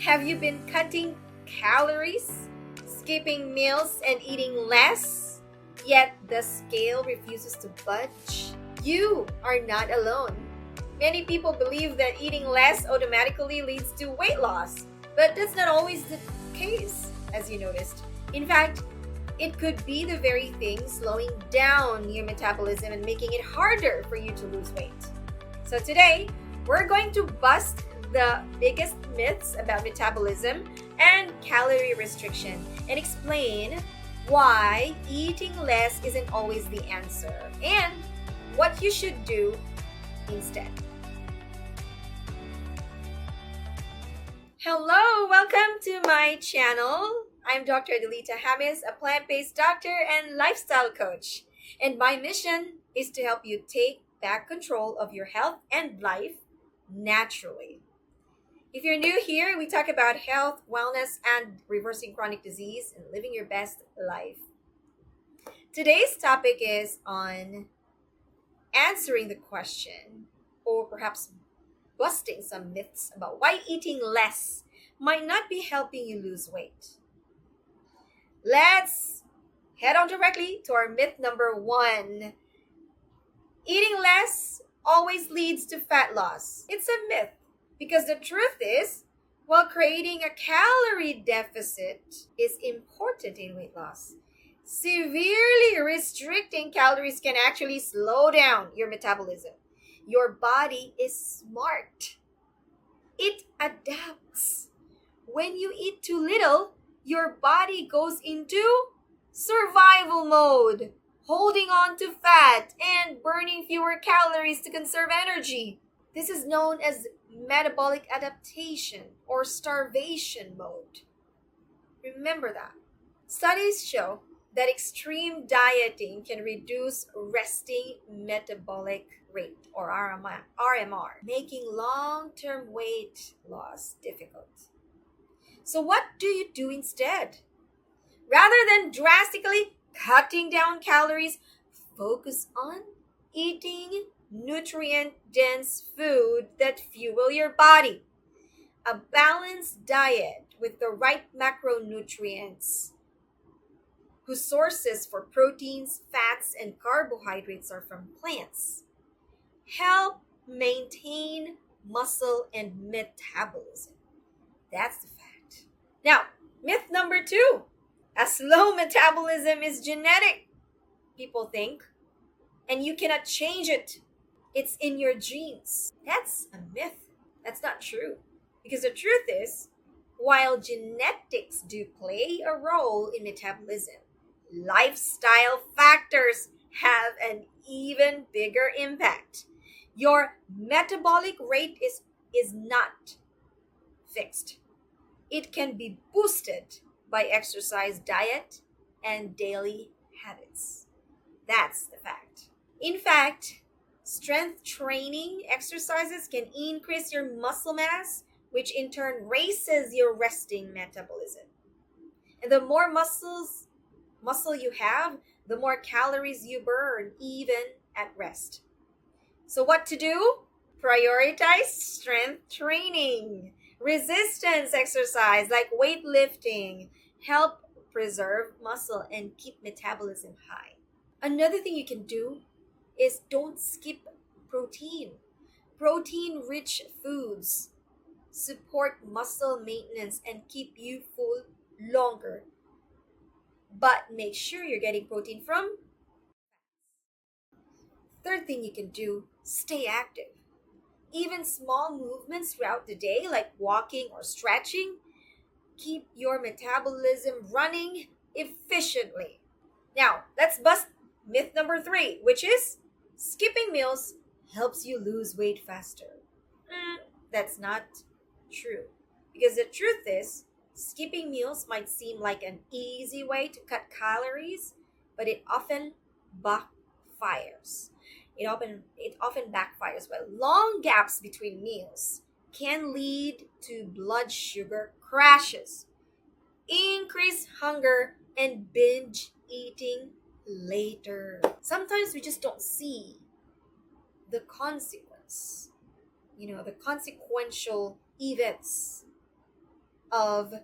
Have you been cutting calories, skipping meals, and eating less? Yet the scale refuses to budge? You are not alone. Many people believe that eating less automatically leads to weight loss, but that's not always the case, as you noticed. In fact, it could be the very thing slowing down your metabolism and making it harder for you to lose weight. So today, we're going to bust the biggest myths about metabolism and calorie restriction and explain why eating less isn't always the answer and what you should do instead. Hello, welcome to my channel. I'm Dr. Adelita Hamis, a plant-based doctor and lifestyle coach. And my mission is to help you take back control of your health and life naturally. If you're new here, we talk about health, wellness, and reversing chronic disease and living your best life. Today's topic is on answering the question, or perhaps busting some myths about why eating less might not be helping you lose weight. Let's head on directly to our myth number 1. Eating less always leads to fat loss. It's a myth because the truth is, while creating a calorie deficit is important in weight loss, severely restricting calories can actually slow down your metabolism. Your body is smart. It adapts. When you eat too little, your body goes into survival mode, holding on to fat and burning fewer calories to conserve energy. This is known as metabolic adaptation or starvation mode. Remember that. Studies show that extreme dieting can reduce resting metabolic rate or RMR, making long-term weight loss difficult. So what do you do instead? Rather than drastically cutting down calories, focus on eating nutrient-dense food that fuel your body. A balanced diet with the right macronutrients, whose sources for proteins, fats, and carbohydrates are from plants, help maintain muscle and metabolism. That's the fact. Now, myth number 2. A slow metabolism is genetic, people think, and you cannot change it. It's in your genes. That's a myth. That's not true. Because the truth is, while genetics do play a role in metabolism, lifestyle factors have an even bigger impact. Your metabolic rate is not fixed. It can be boosted by exercise, diet, and daily habits. That's the fact. In fact, strength training exercises can increase your muscle mass, which in turn raises your resting metabolism. And the more muscle you have, the more calories you burn, even at rest. So what to do? Prioritize strength training. Resistance exercise like weightlifting help preserve muscle and keep metabolism high. Another thing you can do is don't skip protein. Protein-rich foods support muscle maintenance and keep you full longer. But make sure you're getting protein from. Third thing you can do, stay active. Even small movements throughout the day, like walking or stretching, keep your metabolism running efficiently. Now, let's bust myth number 3, which is skipping meals helps you lose weight faster. That's not true. Because the truth is, skipping meals might seem like an easy way to cut calories, but it often backfires. It often backfires. Well, long gaps between meals can lead to blood sugar crashes, increased hunger, and binge eating later. Sometimes we just don't see the consequence, the consequential events of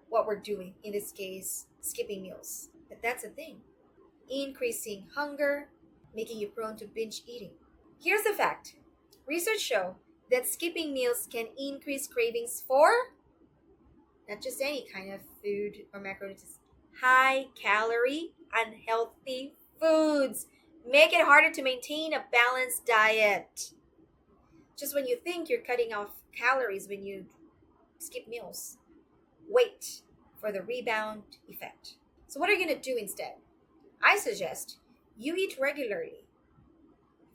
what we're doing, in this case, skipping meals. But that's the thing, increasing hunger, making you prone to binge eating. Here's the fact, research show that skipping meals can increase cravings for not just any kind of food or macronutrients, high calorie, unhealthy foods. Make it harder to maintain a balanced diet. Just when you think you're cutting off calories when you skip meals, wait for the rebound effect. So, what are you going to do instead? I suggest you eat regularly.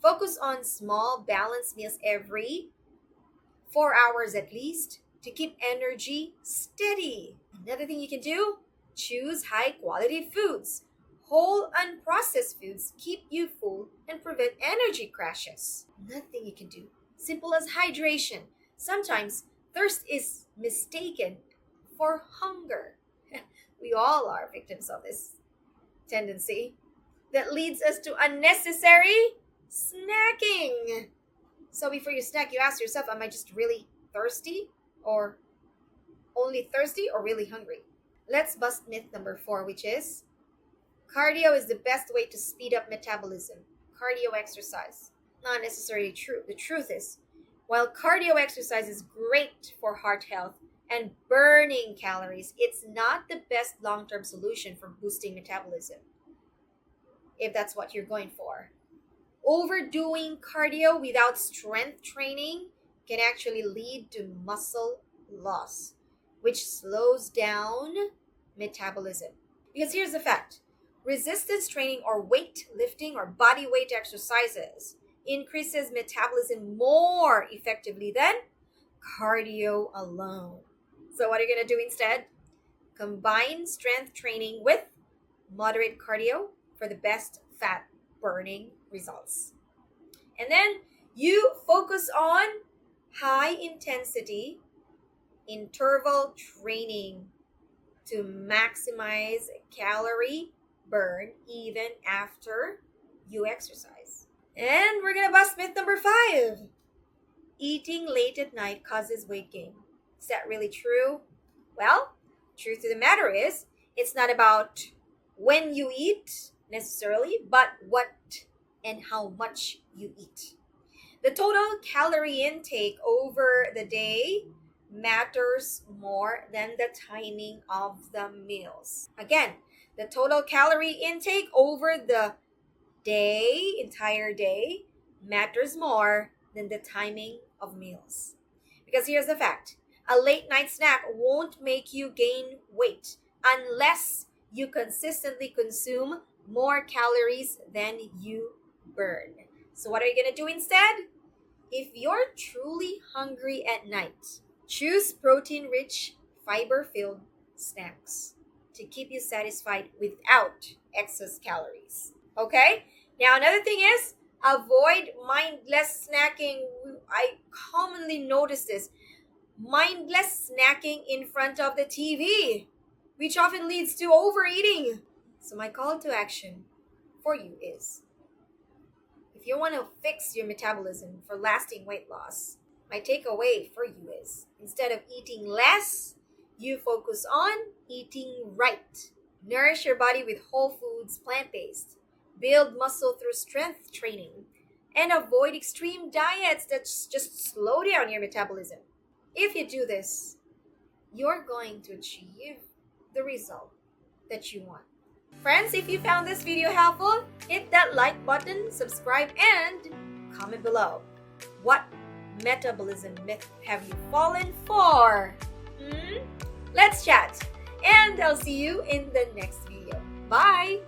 Focus on small, balanced meals every 4 hours at least to keep energy steady. Another thing you can do, choose high quality foods. Whole unprocessed foods keep you full and prevent energy crashes. Another thing you can do, simple as hydration. Sometimes thirst is mistaken for hunger. We all are victims of this tendency that leads us to unnecessary snacking. So before you snack, you ask yourself, am I just really thirsty? Or only thirsty or really hungry? Let's bust myth number 4, which is cardio is the best way to speed up metabolism. Cardio exercise. Not necessarily true. The truth is, while cardio exercise is great for heart health and burning calories, it's not the best long-term solution for boosting metabolism, if that's what you're going for. Overdoing cardio without strength training can actually lead to muscle loss, which slows down metabolism. Because here's the fact, resistance training or weight lifting or body weight exercises increases metabolism more effectively than cardio alone. So what are you going to do instead? Combine strength training with moderate cardio for the best fat burning results. And then you focus on high intensity interval training to maximize calorie burn even after you exercise. And we're gonna bust myth number 5. Eating late at night causes weight gain. Is that really true? Well, truth of the matter is, it's not about when you eat necessarily, but what and how much you eat. The total calorie intake over the day matters more than the timing of the meals. Again, the total calorie intake over the day, entire day, matters more than the timing of meals. Because here's the fact, a late night snack won't make you gain weight unless you consistently consume more calories than you burn. So what are you going to do instead? If you're truly hungry at night, choose protein-rich, fiber-filled snacks to keep you satisfied without excess calories. Okay? Now, another thing is, avoid mindless snacking. I commonly notice this. Mindless snacking in front of the TV, which often leads to overeating. So my call to action for you is, if you want to fix your metabolism for lasting weight loss, my takeaway for you is, instead of eating less, you focus on eating right. Nourish your body with whole foods, plant-based. Build muscle through strength training. And avoid extreme diets that just slow down your metabolism. If you do this, you're going to achieve the result that you want. Friends, if you found this video helpful, hit that like button, subscribe, and comment below. What metabolism myth have you fallen for? Let's chat, and I'll see you in the next video. Bye!